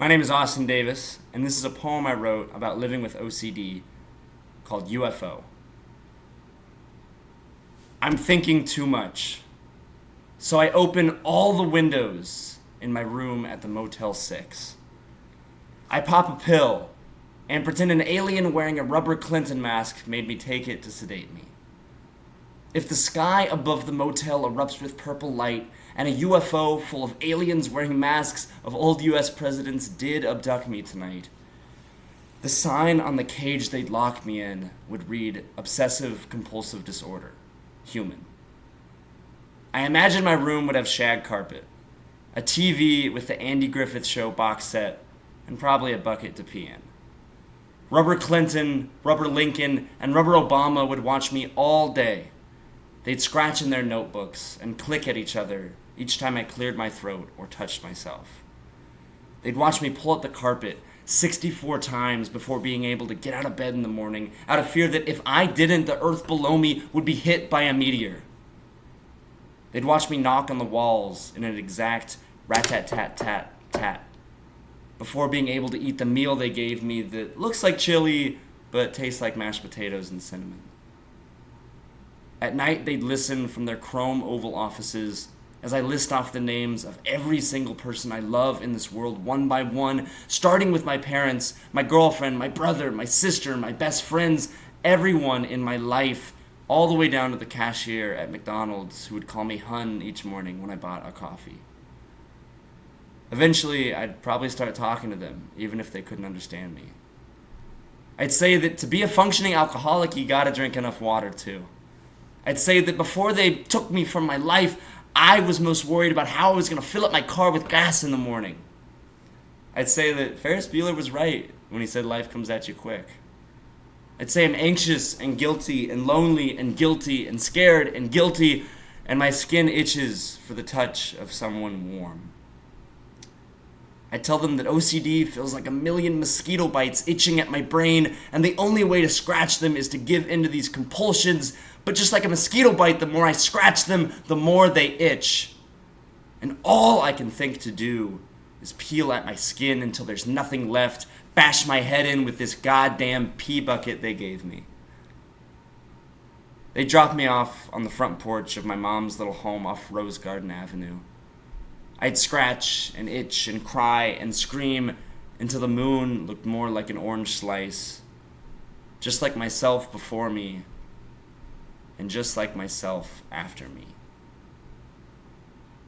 My name is Austin Davis, and this is a poem I wrote about living with OCD called UFO. I'm thinking too much, so I open all the windows in my room at the Motel 6. I pop a pill and pretend an alien wearing a rubber Clinton mask made me take it to sedate me. If the sky above the motel erupts with purple light and a UFO full of aliens wearing masks of old US presidents did abduct me tonight, the sign on the cage they'd lock me in would read obsessive compulsive disorder, human. I imagine my room would have shag carpet, a TV with the Andy Griffith Show box set, and probably a bucket to pee in. Rubber Clinton, Rubber Lincoln, and Rubber Obama would watch me all day. They'd scratch in their notebooks and click at each other each time I cleared my throat or touched myself. They'd watch me pull up the carpet 64 times before being able to get out of bed in the morning, out of fear that if I didn't, the earth below me would be hit by a meteor. They'd watch me knock on the walls in an exact rat-tat-tat-tat-tat before being able to eat the meal they gave me that looks like chili but tastes like mashed potatoes and cinnamon. At night, they'd listen from their chrome oval offices as I list off the names of every single person I love in this world one by one, starting with my parents, my girlfriend, my brother, my sister, my best friends, everyone in my life, all the way down to the cashier at McDonald's who would call me hun each morning when I bought a coffee. Eventually, I'd probably start talking to them, even if they couldn't understand me. I'd say that to be a functioning alcoholic, you gotta drink enough water too. I'd say that before they took me from my life, I was most worried about how I was going to fill up my car with gas in the morning. I'd say that Ferris Bueller was right when he said life comes at you quick. I'd say I'm anxious and guilty and lonely and guilty and scared and guilty, and my skin itches for the touch of someone warm. I tell them that OCD feels like a million mosquito bites itching at my brain, and the only way to scratch them is to give in to these compulsions. But just like a mosquito bite, the more I scratch them, the more they itch. And all I can think to do is peel at my skin until there's nothing left, bash my head in with this goddamn pee bucket they gave me. They dropped me off on the front porch of my mom's little home off Rose Garden Avenue. I'd scratch and itch and cry and scream until the moon looked more like an orange slice, just like myself before me, and just like myself after me.